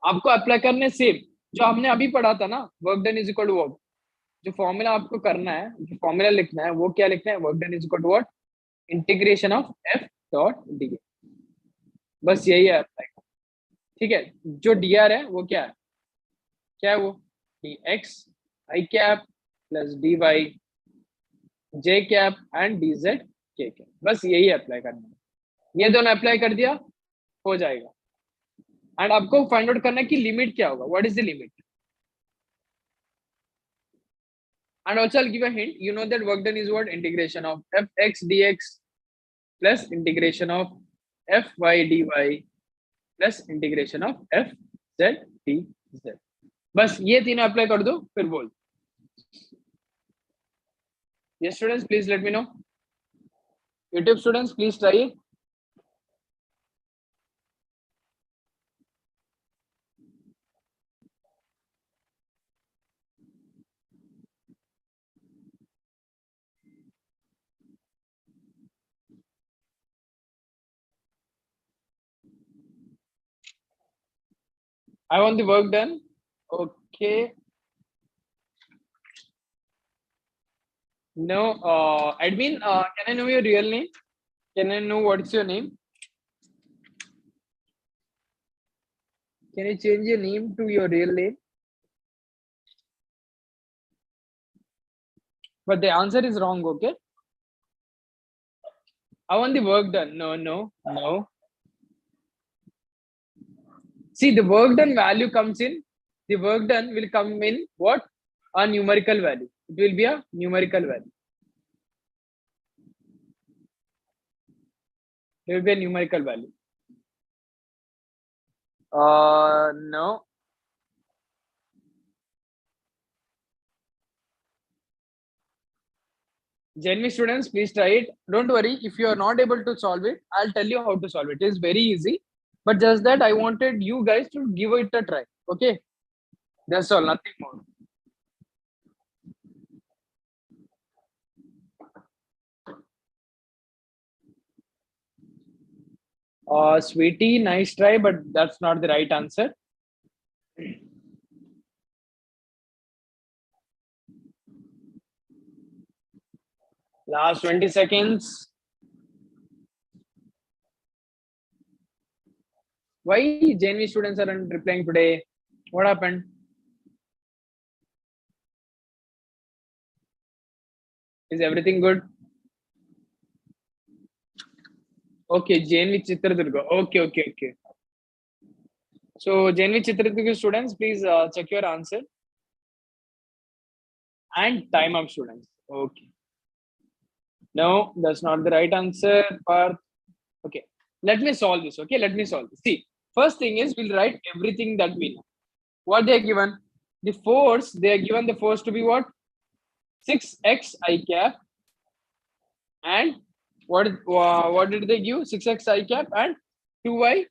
आपको अप्लाई करने से जो हमने अभी पढ़ा था ना, work done is equal to work, जो फॉर्मूला आपको करना है, जो फॉर्मूला लिखना है, वो क्या लिखना है? Work done is equal to what? Integration of F dot d. बस यही है, ठीक है. जो डी आर है वो क्या है वो? D x i cap plus d y j cap and d z k cap. बस यही अप्लाई करना है. ये दोनों अप्लाई कर दिया, हो जाएगा. एंड आपको फाइंड आउट करना है कि लिमिट क्या होगा, what is the limit. And also I'll give a hint, you know that work done is what? Integration of fx dx plus integration of fy dy plus integration of F Z T Z. बस ये तीनों apply कर दो फिर बोल. Yes, students, please let me know. YouTube students, please try it. I want the work done. Okay. No, admin, can I know your real name? Can I know what's your name? Can you change your name to your real name? But the answer is wrong, okay? I want the work done. No, no, no. See, the work done value comes in. The work done will come in what? A numerical value. It will be a numerical value. It will be a numerical value. No. Genuine students, please try it. Don't worry. If you are not able to solve it, I'll tell you how to solve it. It is very easy. But just that I wanted you guys to give it a try. Okay. That's all. Nothing more. Sweetie, nice try, but that's not the right answer. Last 20 seconds. Why JNV students aren't replying today? What happened? Is everything good? Okay, JNV Chitradurga. Okay. So JNV Chitradurga students, please check your answer. And time up students. Okay. No, that's not the right answer. But okay, let me solve this. Okay, let me solve this. See, first thing is we'll write everything that we know. What they are given? The force, they are given the force to be what? 6x I cap. And what did they give? 6x I cap and 2y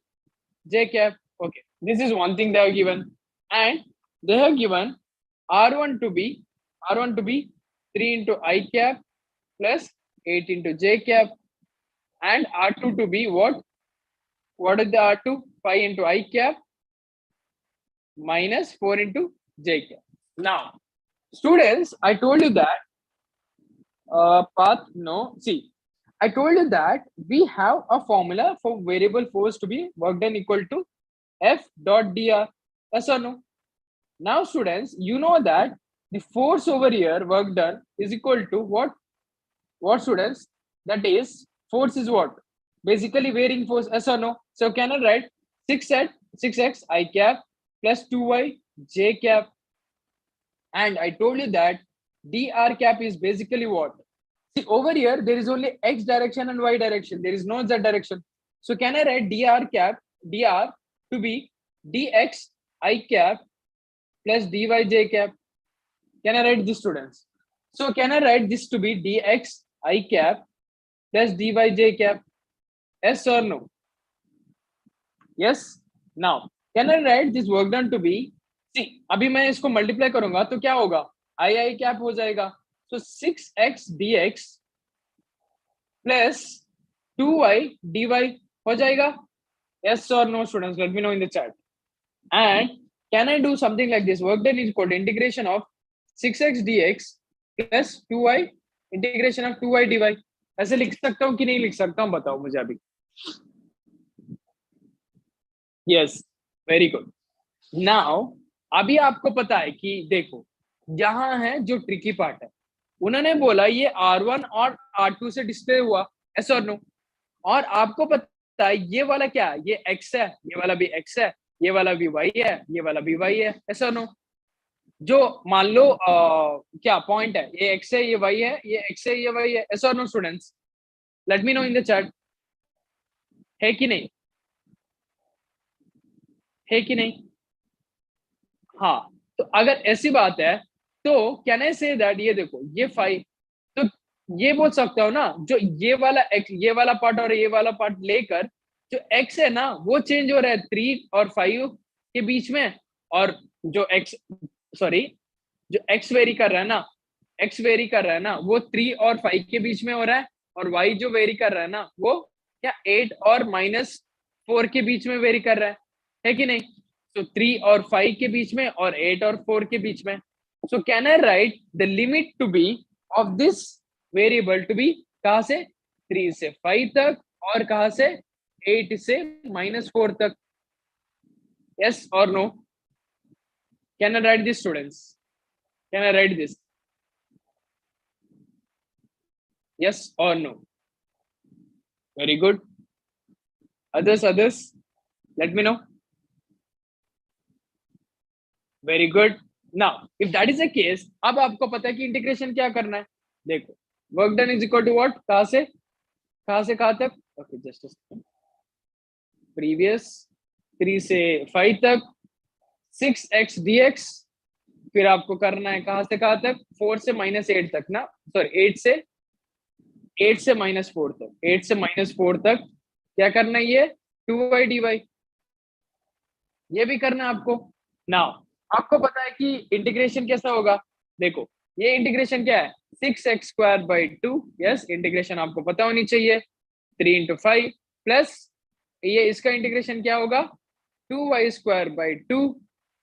j cap. Okay, this is one thing they have given. And they have given R1 to be 3 into I cap plus 8 into j cap, and R2 to be what? What is the R2? 5 into I cap minus 4 into j cap. Now, students, I told you that path, no. See, I told you that we have a formula for variable force to be work done equal to F dot dr. Yes or no? Now, students, you know that the force over here, work done, is equal to what? What, students? That is, force is what? Basically, varying force. Yes or no? So, can I write 6x I cap plus 2y j cap? And I told you that dr cap is basically what? See, over here, there is only x direction and y direction. There is no z direction. So, can I write dr to be dx I cap plus dy j cap? Can I write this, students? So, can I write this to be dx I cap plus dy j cap? Yes or no? Yes. Now, can I write this work done to be? See, अभी मैं इसको multiply करूंगा तो क्या होगा? I cap हो जाएगा. So 6x dx plus 2y dy हो जाएगा. Yes or no, students? Let me know in the chat. And can I do something like this? Work done is equal to integration of 6x dx plus 2y integration of 2y dy. ऐसे लिख सकता हूँ कि नहीं लिख सकता हूँ? बताओ मुझे अभी. Yes, very good. नाउ अभी आपको पता है कि देखो यहाँ है जो ट्रिकी पार्ट है. उन्होंने बोला ये R1 और R2 से डिस्प्ले हुआ. ऐसा और नो? और आपको पता है ये वाला क्या है? ये x है, ये वाला भी x है, ये वाला भी y है, ये वाला भी y है. ऐसा और नो? जो मान लो क्या पॉइंट है, ये x है, ये y है, ये x है, ये y है. ऐसा और no, students? Let me know in the chat. है कि नहीं? है कि नहीं? हाँ, तो अगर ऐसी बात है तो कैन आई से दैट, ये देखो ये 5, तो ये बोल सकता हूँ ना, जो ये वाला x, ये वाला पार्ट और ये वाला पार्ट लेकर जो x है ना वो चेंज हो रहा है 3 और 5 के बीच में, और जो x, सॉरी, जो x वेरी कर रहा है ना, x वेरी कर रहा है ना वो 3 और 5 के बीच में हो रहा है, और y जो वेरी कर रहा है ना वो क्या 8 और -4 के बीच में वेरी कर रहा है कि नहीं? तो 3 और 5 के बीच में और 8 और 4 के बीच में. So can I write the limit to be of this variable to be, कहां से 3 से 5 तक और कहां से 8 से -4 तक? यस और no? Can I write this students? Can I write this? Yes और no? Very good. Others, let me know. Very good. Now, if that is the case, अब आपको पता है कि इंटीग्रेशन क्या करना है. देखो, work done is equal to what, कहां से कहां तक? ओके, जस्ट प्रीवियस 3 से 5 तक 6x dx, फिर आपको करना है कहां से कहां तक, 4 से -8 तक ना, सॉरी 8 से -4 तक, 8 से -4 तक क्या करना है, ये 2y dy, ये भी करना है आपको. नाउ आपको पता है कि इंटीग्रेशन कैसा होगा. देखो, ये इंटीग्रेशन क्या है, 6x² 2. यस, इंटीग्रेशन आपको पता होनी चाहिए. 3 × 5 प्लस ये इसका इंटीग्रेशन क्या होगा, 2y² 2,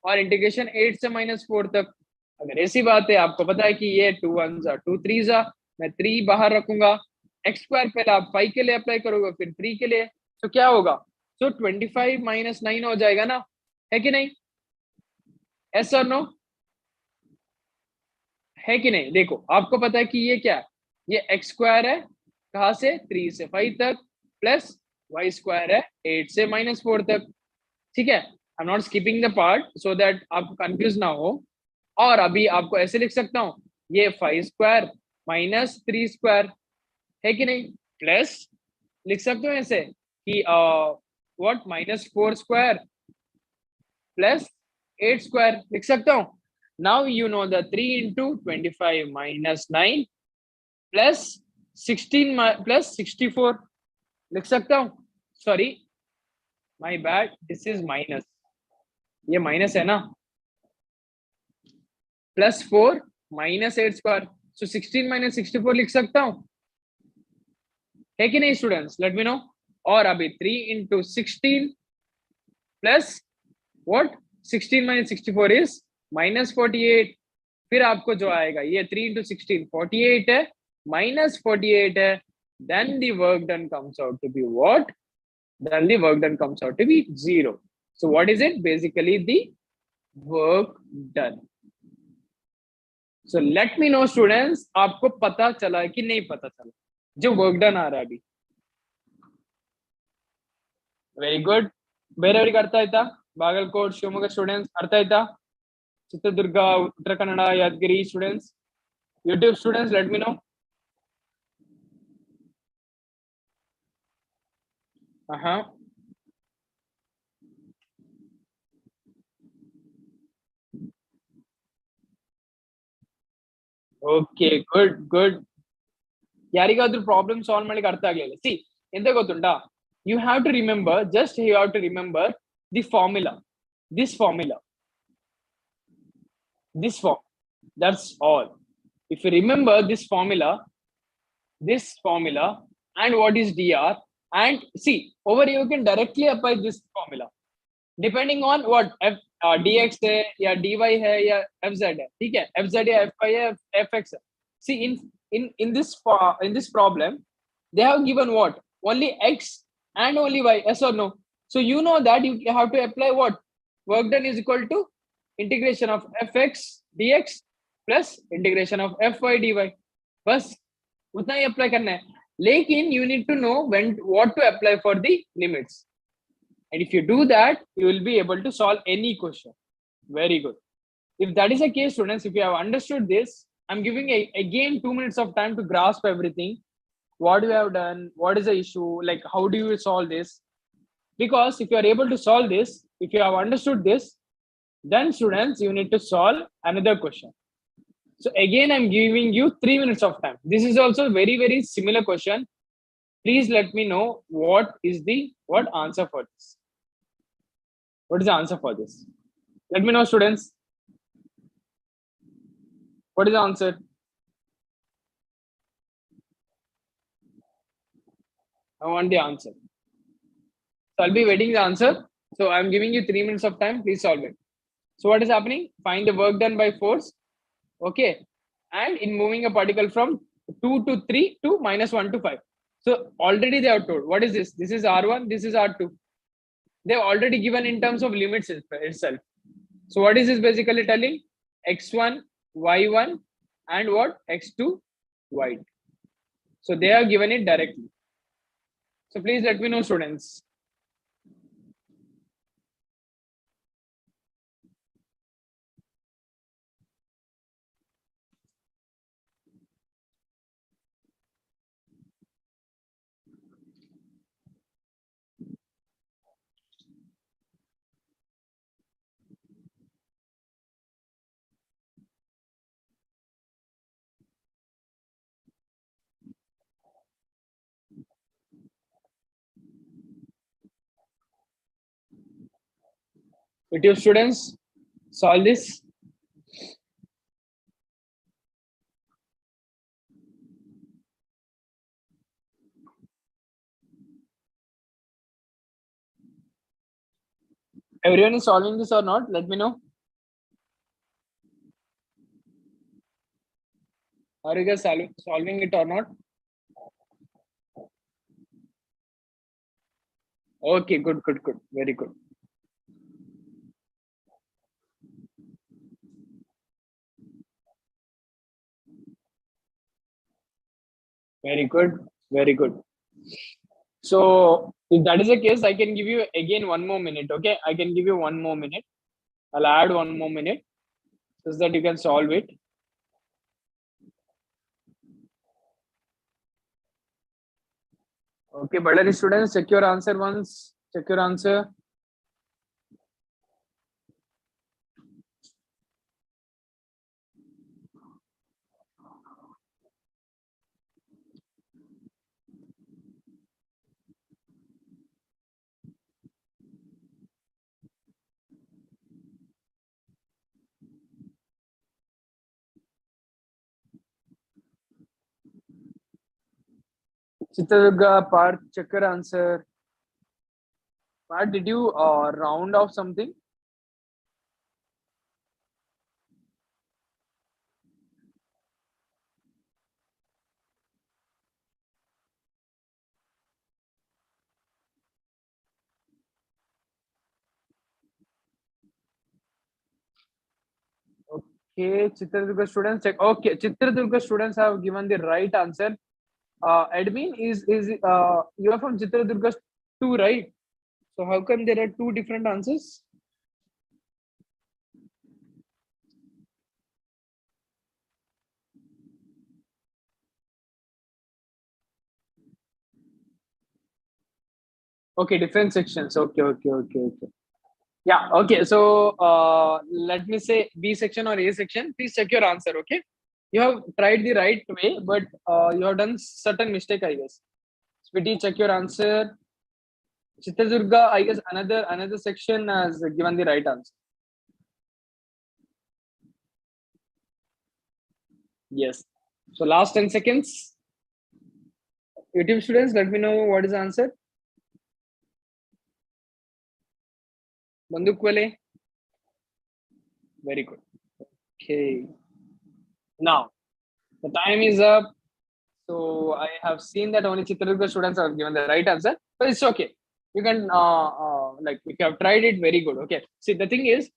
और इंटीग्रेशन 8 से -4 तक. अगर ऐसी बात है, आपको पता है कि ये 2 1s 2 3s, मैं 3 बाहर रखूंगा, x² पहले आप 5 के लिए अप्लाई करोगे, फिर 3 के लिए, तो क्या होगा, तो 25 - 9 हो जाएगा ना, है कि नहीं? यस और नो? है कि नहीं? देखो, आपको पता है कि ये क्या है, ये x² है कहां से 3 से 5 तक, प्लस y² है 8 से -4 तक. ठीक है, I am not skipping the part so that आपको कंफ्यूज ना हो. और अभी आपको ऐसे लिख सकता हूँ, ये 5² - 3² है कि नहीं, प्लस लिख सकते हो ऐसे कि व्हाट -4² प्लस 8² लिख सकता हूँ. Now you know the 3 × 25 - 9 plus 16 plus 64 लिख सकता हूँ. Sorry, my bad, this is minus, ये माइनस है ना, +4 -8², सो 16 - 64 लिख सकता हूँ, है कि नहीं स्टूडेंट्स? Let me no. और अभी 3 × 16 प्लस व्हाट, 16 - 64 इज -48. फिर आपको जो आएगा, ये 3 × 16 48 है, -48 है, then the work done comes out to be what? Then the work done comes out to be 0. So what is it? Basically the work done. So let me know students, आपको पता चला है कि नहीं पता चला जो वर्क डन आ रहा है अभी? Very good. ಬೇರೆಯವರಿಗೆ ಅರ್ಥ ಆಯ್ತಾ? ಬಾಗಲಕೋಟ್, ಶಿವಮೊಗ್ಗ ಸ್ಟೂಡೆಂಟ್ಸ್ ಅರ್ಥ ಆಯ್ತಾ? Chitradurga, Uttara Kannada, Yadgiri students, YouTube students, let me know. Okay, good. ಯಾರಿಗಾದ್ರೂ ಪ್ರಾಬ್ಲಮ್ ಸಾಲ್ವ್ ಮಾಡ್ಲಿಕ್ಕೆ ಅರ್ಥ ಆಗ್ಲಿಲ್ಲ, ಸಿ ಎಂತ ಗೊತ್ತುಂಟಾ, you have to remember, just you have to remember the formula, this formula, this form, that's all. If you remember this formula, and what is dr, and see over here you can directly apply this formula depending on what dx है या dy है या fz है. ठीक है, fz या fy है, fx है. See in this problem they have given what, only x and only y, yes or no? So you know that you have to apply what, work done is equal to integration of fx dx plus integration of fy dy. बस उतना ही apply करना है, लेकिन you need to know when what to apply for the limits, and if you do that you will be able to solve any question. Very good. If that is the case students, if you have understood this, I'm giving again 2 minutes of time to grasp everything, what you have done, what is the issue, like how do you solve this, because if you are able to solve this If you have understood this, then students, you need to solve another question. So again, I'm giving you 3 minutes of time. This is also very, very similar question. Please let me know what answer for this. What is the answer for this? Let me know, students. What is the answer? I want the answer. So I'll be waiting the answer. So I'm giving you 3 minutes of time. Please solve it. So what is happening? Find the work done by force. Okay. And in moving a particle from 2 to 3 to -1 to 5. So already they are told. What is this? This is R1. This is R2. They've already given in terms of limits itself. So what is this basically telling? X1, Y1, and what? X2, Y2. So they are given it directly. So please let me know, students. With your students, solve this. Everyone is solving this or not? Let me know. Are you guys solving it or not? Okay, good. Very good. Very good. So if that is the case, I can give you again 1 more minute. Okay, I can give you 1 more minute. I'll add 1 more minute so that you can solve it. Okay, but students, check your answer once. Check your answer. Chitradurga, Parth, check your answer. Parth, did you round off something? Okay, Chitradurga students check. Okay, Chitradurga students have given the right answer. Admin is you are from Chitradurga too, right? So how come there are two different answers? Okay, different sections. Okay. Yeah, okay. So let me say B section or A section. Please check your answer. Okay, you have tried the right way, but you have done certain mistake, I guess. Sweetie, check your answer. Chittadurga, I guess another section has given the right answer. Yes. So last 10 seconds. YouTube students, let me know what is the answer. Banduk wale. Very good. Okay. Now the time is up. So I have seen that only Chitraduga students have given the right answer, but it's okay. You can like if you have tried it, very good. Okay. See, the thing is,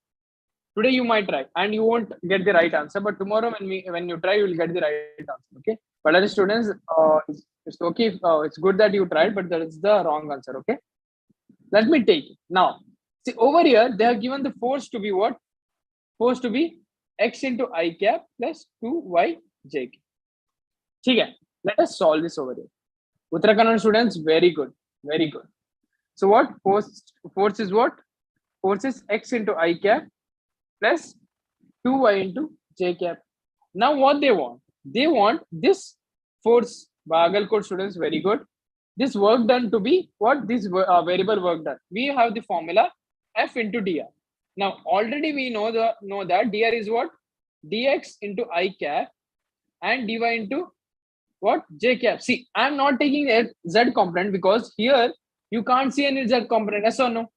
today you might try and you won't get the right answer, but tomorrow when you try, you will get the right answer. Okay. But other students, it's okay. It's good that you tried, but that is the wrong answer. Okay. Let me take it now. See, over here they have given the force to be what? Force to be x into I cap plus 2y j k. Okay. Let us solve this over here. Uttarakhand students, very good. So what? Force is what? force is x into I cap plus 2y into j cap. Now what they want? They want this force, Bagal code students, very good. This work done to be what? This variable work done. We have the formula F into dr. Now already we know that dr is what? Dx into I cap and dy into what? J cap. See, I'm not taking a z component because here you can't see any z component. Yes or no?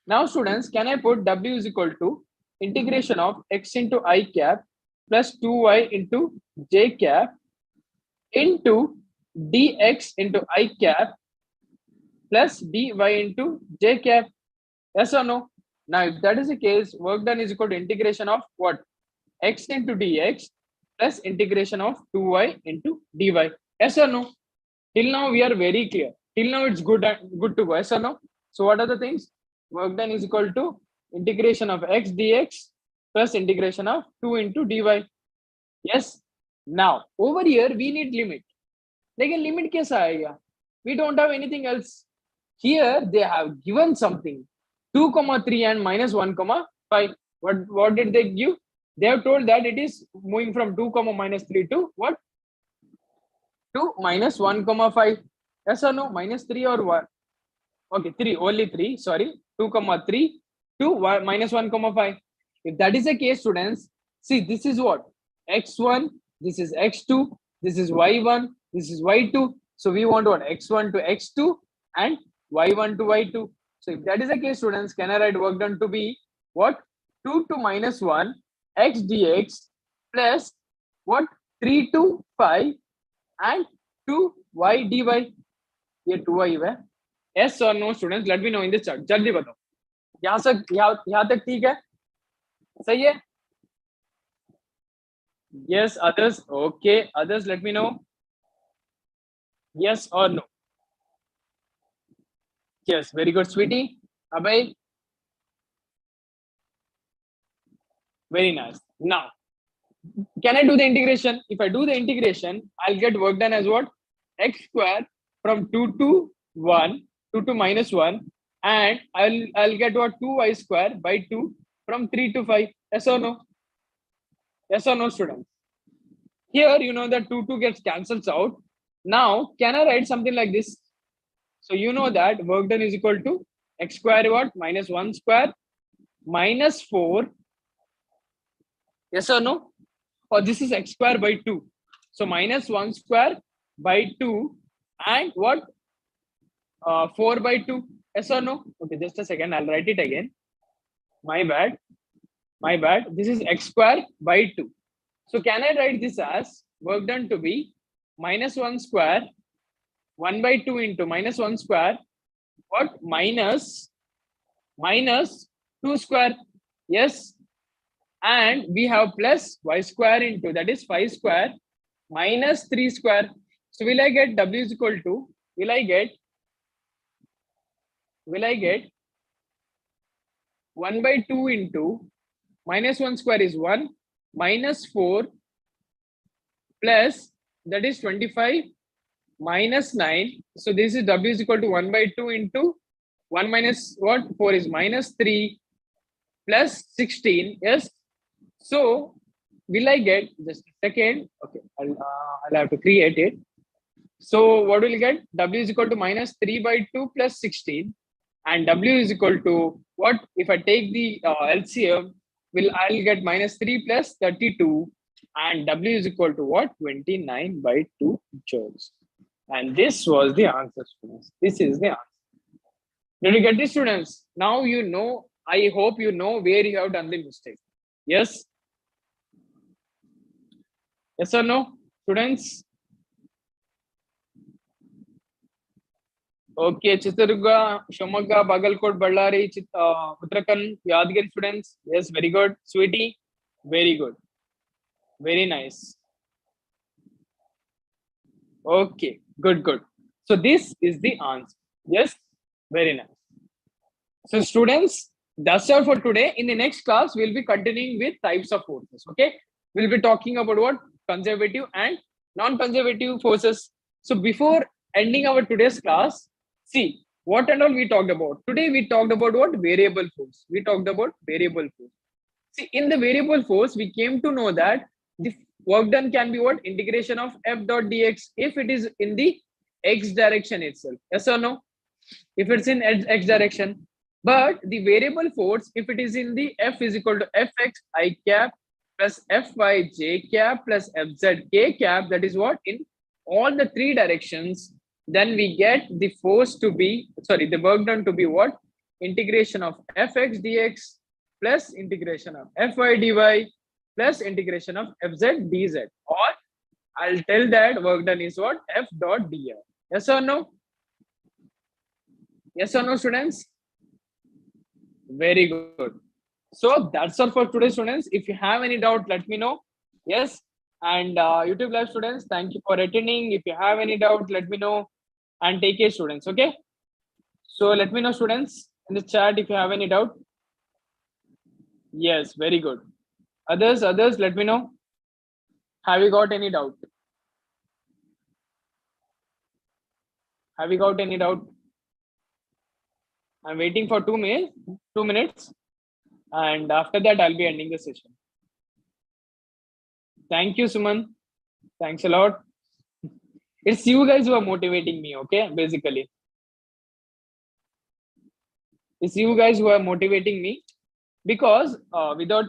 Now students, can I put w is equal to integration of x into I cap plus 2y into j cap into dx into I cap plus dy into j cap? Yes or no? Now, if that is the case, work done is equal to integration of what? X into dx plus integration of 2y into dy. Yes or no? Till now, we are very clear. Till now, it's good to go. Yes or no? So, what are the things? Work done is equal to integration of x dx plus integration of 2 into dy. Yes. Now, over here, we need limit. लेकिन limit कैसा आएगा? We don't have anything else. Here they have given something 2, 3 and minus 1, 5. What did they give? They have told that it is moving from 2, minus 3 to what? To minus 1, 5. Yes or no? Minus 3 or what? Okay, 3, only 3. Sorry, 2, 3 to minus 1, 5. If that is the case, students, see, this is what? X1, this is X2, this is Y1, this is Y2. So we want what? X1 to X2 and Y1 to Y2. So if that is the case, students, can I write work done to be what? 2 to minus 1 x dx plus what? 3 to 5 and 2y dy. ये 2y है. Yes or no, students? Let me know in the chat. जल्दी बताओ. यहाँ तक ठीक है? सही है? Yes, others. Okay, others, let me know. Yes or no? Yes, very good, sweetie. Abhay. Very nice. Now, can I do the integration? If I do the integration, I'll get work done as what? X square from 2 to 1, 2 to minus 1, and I'll get what? 2y square by 2 from 3 to 5. Yes or no? Yes or no, students? Here, you know that 2 gets cancels out. Now, can I write something like this? So you know that work done is equal to x square what? Minus 1 square minus 4. Yes or no? Or this is x square by 2. So minus 1 square by 2 and what? 4 by 2. Yes or no? Okay, just a second. I'll write it again. My bad. This is x square by 2. So can I write this as work done to be minus 1 square 1 by 2 into minus 1 square what? Minus 2 square. Yes. And we have plus y square into, that is 5 square minus 3 square. So will I get w is equal to, will I get 1 by 2 into minus 1 square is 1 minus 4 plus, that is 25 minus 9. So this is w is equal to 1 by 2 into 1 minus what? 4 is minus 3 plus 16. Yes. So will I get, just a second? Okay, I'll have to create it. So what will you get? W is equal to minus 3 by 2 plus 16, and W is equal to what? If I take the LCM, I'll get minus 3 plus 32, and W is equal to what? 29 by 2 joules. And this was the answer, students. This is the answer. Did you get this, students? Now you know. I hope you know where you have done the mistake. Yes. Yes or no, students? Okay, Chitradurga, Shimoga, Bagalkot, Ballari, Uttarakhand, Yadgir students. Yes, very good. Sweetie, very good. Very nice. Okay, good. So this is the answer. Yes, very nice. So students, that's all for today. In the next class, we'll be continuing with types of forces. Okay, we'll be talking about what? Conservative and non-conservative forces. So before ending our today's class, see, what and all we talked about? Today we talked about what? Variable force. We talked about variable force. See, in the variable force, we came to know that the work done can be what? Integration of f dot dx if it is in the x direction itself. Yes or no? If it's in x direction. But the variable force, if it is in the f is equal to fx I cap plus fy j cap plus fz k cap, that is what? In all the three directions, then we get the force to be, sorry, the work done to be what? Integration of fx dx plus integration of fy dy plus integration of fz dz. Or I'll tell that work done is what? F dot dr. Yes or no? Yes or no, students? Very good. So that's all for today, students. If you have any doubt, let me know. Yes. And YouTube Live students, thank you for attending. If you have any doubt, let me know. And take care, students. Okay. So let me know, students, in the chat if you have any doubt. Yes, very good. Others, let me know. Have you got any doubt? Have you got any doubt? I'm waiting for 2 minutes. And after that, I'll be ending the session. Thank you, Suman. Thanks a lot. It's you guys who are motivating me, okay? Basically. It's you guys who are motivating me because without